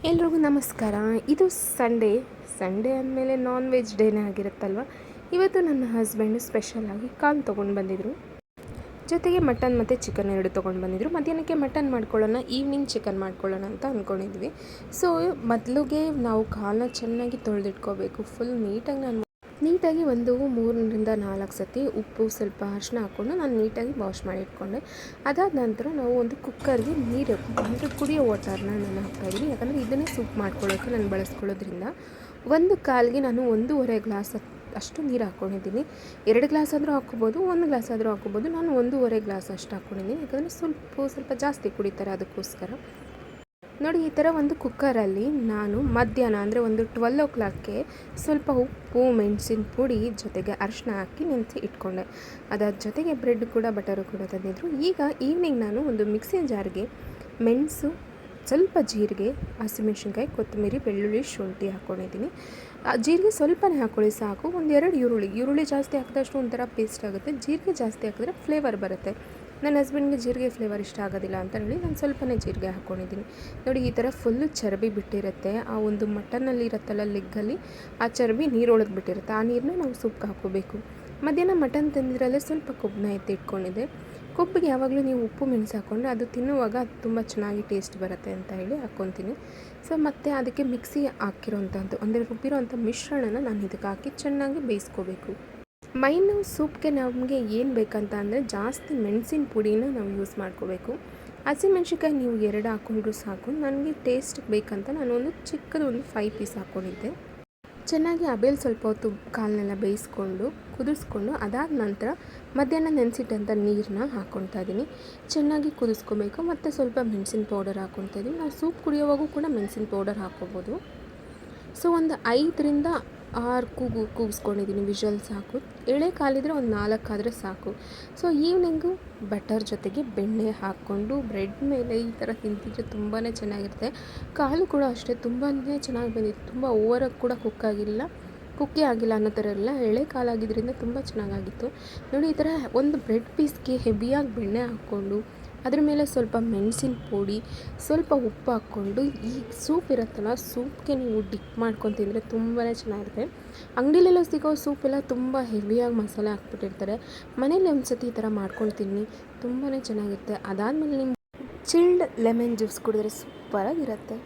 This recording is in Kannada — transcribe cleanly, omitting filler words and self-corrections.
ಎಲ್ರಿಗೂ ನಮಸ್ಕಾರ. ಇದು ಸಂಡೇ ಅಂದಮೇಲೆ ನಾನ್ ವೆಜ್ ಡೇನೇ ಆಗಿರುತ್ತಲ್ವ. ಇವತ್ತು ನನ್ನ ಹಸ್ಬೆಂಡು ಸ್ಪೆಷಲಾಗಿ ಕಾಲ್ ತೊಗೊಂಡು ಬಂದಿದ್ದರು, ಜೊತೆಗೆ ಮಟನ್ ಮತ್ತು ಚಿಕನ್ ಎರಡು ತೊಗೊಂಡು ಬಂದಿದ್ದರು. ಮಧ್ಯಾಹ್ನಕ್ಕೆ ಮಟನ್ ಮಾಡ್ಕೊಳ್ಳೋಣ, ಈವ್ನಿಂಗ್ ಚಿಕನ್ ಮಾಡ್ಕೊಳ್ಳೋಣ ಅಂತ ಅಂದ್ಕೊಂಡಿದ್ವಿ. ಸೊ ಮೊದಲಿಗೆ ನಾವು ಕಾಲನ್ನ ಚೆನ್ನಾಗಿ ತೊಳೆದಿಟ್ಕೋಬೇಕು. ಫುಲ್ ನೀಟಾಗಿ ಒಂದು 3-4 ಸತಿ ಉಪ್ಪು ಸ್ವಲ್ಪ ಅರಿಶಿನ ಹಾಕ್ಕೊಂಡು ನಾನು ನೀಟಾಗಿ ವಾಶ್ ಮಾಡಿ ಇಟ್ಕೊಂಡೆ. ಅದಾದ ನಂತರ ನಾವು ಒಂದು ಕುಕ್ಕರ್ಗೆ ನೀರು ಅಂದರೆ ಕುಡಿಯೋ ವಾಟರ್ನ ನಾನು ಹಾಕ್ತಾಯಿದ್ದೀನಿ. ಯಾಕಂದರೆ ಇದನ್ನೇ ಸೂಪ್ ಮಾಡ್ಕೊಳ್ಳೋಕ್ಕೆ ನಾನು ಬಳಸ್ಕೊಳ್ಳೋದ್ರಿಂದ ಒಂದು ಕಾಲಿಗೆ ನಾನು 1.5 ಗ್ಲಾಸ್ ಅಷ್ಟು ನೀರು ಹಾಕ್ಕೊಂಡಿದ್ದೀನಿ. 2 ಗ್ಲಾಸ್ ಆದರೂ ಹಾಕ್ಕೋಬೋದು, 1 ಗ್ಲಾಸ್ ಆದರೂ ಹಾಕ್ಕೋಬೋದು. ನಾನು 1.5 ಗ್ಲಾಸ್ ಅಷ್ಟು ಹಾಕ್ಕೊಂಡಿದ್ದೀನಿ, ಯಾಕಂದರೆ ಸ್ವಲ್ಪ ಜಾಸ್ತಿ ಕುಡಿತಾರೆ ಅದಕ್ಕೋಸ್ಕರ. ನೋಡಿ, ಈ ಥರ ಒಂದು ಕುಕ್ಕರಲ್ಲಿ ನಾನು ಮಧ್ಯಾಹ್ನ ಅಂದರೆ ಒಂದು 12 o'clockಗೆ ಸ್ವಲ್ಪ ಉಪ್ಪು, ಮೆಣಸಿನ ಪುಡಿ ಜೊತೆಗೆ ಅರಿಶಿನ ಹಾಕಿ ನೆನೆಸಿ ಇಟ್ಕೊಂಡೆ. ಅದಾದ ಜೊತೆಗೆ ಬ್ರೆಡ್ ಕೂಡ ಬಟರು ಕೂಡ ತಂದಿದ್ರು. ಈಗ ಈವ್ನಿಂಗ್ ನಾನು ಒಂದು ಮಿಕ್ಸಿನ ಜಾರ್ಗೆ ಮೆಣಸು, ಸ್ವಲ್ಪ ಜೀರಿಗೆ, ಹಸಿಮೆಣ್ಸಿನ್ಕಾಯಿ, ಕೊತ್ತಂಬರಿ, ಬೆಳ್ಳುಳ್ಳಿ, ಶುಂಠಿ ಹಾಕ್ಕೊಂಡಿದ್ದೀನಿ. ಜೀರಿಗೆ ಸ್ವಲ್ಪನೇ ಹಾಕ್ಕೊಳ್ಳಿ ಸಾಕು. 1-2 ಈರುಳ್ಳಿ ಜಾಸ್ತಿ ಹಾಕಿದಷ್ಟು ಒಂಥರ ಪೇಸ್ಟ್ ಆಗುತ್ತೆ. ಜೀರಿಗೆ ಜಾಸ್ತಿ ಹಾಕಿದ್ರೆ ಫ್ಲೇವರ್ ಬರುತ್ತೆ. ನನ್ನ ಹಸ್ಬೆಂಡ್ಗೆ ಜೀರಿಗೆ ಫ್ಲೇವರ್ ಇಷ್ಟ ಆಗೋದಿಲ್ಲ ಅಂತ ಹೇಳಿ ನಾನು ಸ್ವಲ್ಪನೇ ಜೀರಿಗೆ ಹಾಕ್ಕೊಂಡಿದ್ದೀನಿ. ನೋಡಿ, ಈ ಥರ ಫುಲ್ಲು ಚರ್ಬಿ ಬಿಟ್ಟಿರುತ್ತೆ. ಆ ಒಂದು ಮಟನಲ್ಲಿ ಇರುತ್ತಲ್ಲ ಲೆಗ್ಗಲ್ಲಿ, ಆ ಚರ್ಬಿ ನೀರೊಳಗೆ ಬಿಟ್ಟಿರುತ್ತೆ. ಆ ನೀರನ್ನ ನಾವು ಸೂಪ್ಗೆ ಹಾಕ್ಕೋಬೇಕು. ಮಧ್ಯಾಹ್ನ ಮಟನ್ ತಂದಿದ್ರಲ್ಲೇ ಸ್ವಲ್ಪ ಕೊಬ್ಬನ್ನ ಎತ್ತಿಟ್ಕೊಂಡಿದ್ದೆ. ಕೊಬ್ಬಿಗೆ ಯಾವಾಗಲೂ ನೀವು ಉಪ್ಪು ಮೆಣಸು ಹಾಕ್ಕೊಂಡ್ರೆ ಅದು ತಿನ್ನುವಾಗ ಅದು ತುಂಬ ಚೆನ್ನಾಗಿ ಟೇಸ್ಟ್ ಬರುತ್ತೆ ಅಂತ ಹೇಳಿ ಹಾಕ್ಕೊತೀನಿ. ಸೊ ಮತ್ತು ಅದಕ್ಕೆ ಮಿಕ್ಸಿ ಹಾಕಿರೋಂಥದ್ದು ಅಂದರೆ ರುಬ್ಬಿರೋಂಥ ಮಿಶ್ರಣನ ನಾನು ಇದಕ್ಕೆ ಹಾಕಿ ಚೆನ್ನಾಗಿ ಬೇಯಿಸ್ಕೋಬೇಕು. ಮೈನು ಸೂಪ್ಗೆ ನಮಗೆ ಏನು ಬೇಕಂತ ಅಂದರೆ ಜಾಸ್ತಿ ಮೆಣಸಿನ ಪುಡಿನ ನಾವು ಯೂಸ್ ಮಾಡ್ಕೋಬೇಕು. ಹಸಿಮೆಣ್ಸಿನ್ಕಾಯಿ ನೀವು 2 ಹಾಕ್ಕೊಂಡ್ರೂ ಸಾಕು. ನನಗೆ ಟೇಸ್ಟ್ ಬೇಕಂತ ನಾನು ಒಂದು ಚಿಕ್ಕದು 5 ಪೀಸ್ ಹಾಕ್ಕೊಂಡಿದ್ದೆ. ಚೆನ್ನಾಗಿ ಹಬೇಲ್ ಸ್ವಲ್ಪ ಹೊತ್ತು ಕಾಲನ್ನೆಲ್ಲ ಬೇಯಿಸ್ಕೊಂಡು ಕುದಿಸ್ಕೊಂಡು ಅದಾದ ನಂತರ ಮಧ್ಯಾಹ್ನ ನೆನೆಸಿಟ್ಟಂಥ ನೀರನ್ನ ಹಾಕ್ಕೊಳ್ತಾ ಇದ್ದೀನಿ. ಚೆನ್ನಾಗಿ ಕುದಿಸ್ಕೋಬೇಕು. ಮತ್ತು ಸ್ವಲ್ಪ ಮೆಣಸಿನ ಪೌಡರ್ ಹಾಕ್ಕೊಳ್ತಾ ಇದ್ದೀನಿ. ನಾವು ಸೂಪ್ ಕುಡಿಯೋವಾಗೂ ಕೂಡ ಮೆಣಸಿನ ಪೌಡರ್ ಹಾಕ್ಕೋಬೋದು. ಸೊ ಒಂದು 5-6 ಕೂಗಿಸ್ಕೊಂಡಿದ್ದೀನಿ ವಿಷಲ್ ಸಾಕು. ಎಳೆ ಕಾಲಿದ್ರೆ ಒಂದು 4 ಆದರೆ ಸಾಕು. ಸೊ ಈವ್ನಿಂಗು ಬಟರ್ ಜೊತೆಗೆ ಬೆಣ್ಣೆ ಹಾಕ್ಕೊಂಡು ಬ್ರೆಡ್ ಮೇಲೆ ಈ ಥರ ತಿಂತಿದ್ರೆ ತುಂಬಾ ಚೆನ್ನಾಗಿರುತ್ತೆ. ಕಾಲು ಕೂಡ ಅಷ್ಟೇ ತುಂಬಾ ಚೆನ್ನಾಗಿ ಬಂದಿತ್ತು. ತುಂಬ ಓವರಾಗಿ ಕೂಡ ಕುಕ್ಕೇ ಆಗಿಲ್ಲ ಅನ್ನೋ ಥರ ಎಲ್ಲ ಎಳೆ ಕಾಲಾಗಿದ್ದರಿಂದ ತುಂಬ ಚೆನ್ನಾಗಾಗಿತ್ತು. ನೋಡಿ, ಈ ಥರ ಒಂದು ಬ್ರೆಡ್ ಪೀಸ್ಗೆ ಹೆವಿಯಾಗಿ ಬೆಣ್ಣೆ ಹಾಕ್ಕೊಂಡು ಅದ್ರ ಮೇಲೆ ಸ್ವಲ್ಪ ಮೆಣಸಿನ ಪುಡಿ, ಸ್ವಲ್ಪ ಉಪ್ಪು ಹಾಕ್ಕೊಂಡು ಈ ಸೂಪ್ ಇರುತ್ತಲ್ಲ, ಸೂಪ್ಗೆ ನೀವು ಡಿಪ್ ಮಾಡ್ಕೊಂಡು ತಿಂದರೆ ತುಂಬಾ ಚೆನ್ನಾಗಿರುತ್ತೆ. ಅಂಗಡಿಲೆಲ್ಲ ಸಿಗೋ ಸೂಪೆಲ್ಲ ತುಂಬ ಹೆವಿಯಾಗಿ ಮಸಾಲೆ ಹಾಕ್ಬಿಟ್ಟಿರ್ತಾರೆ. ಮನೇಲಿ ಒಂದು ಸತಿ ಈ ಥರ ಮಾಡ್ಕೊಂಡು ತಿನ್ನಿ, ತುಂಬಾ ಚೆನ್ನಾಗಿರುತ್ತೆ. ಅದಾದಮೇಲೆ ನಿಮ್ಮ ಚಿಲ್ಡ್ ಲೆಮನ್ ಜ್ಯೂಸ್ ಕುಡಿದ್ರೆ ಸೂಪರಾಗಿರುತ್ತೆ.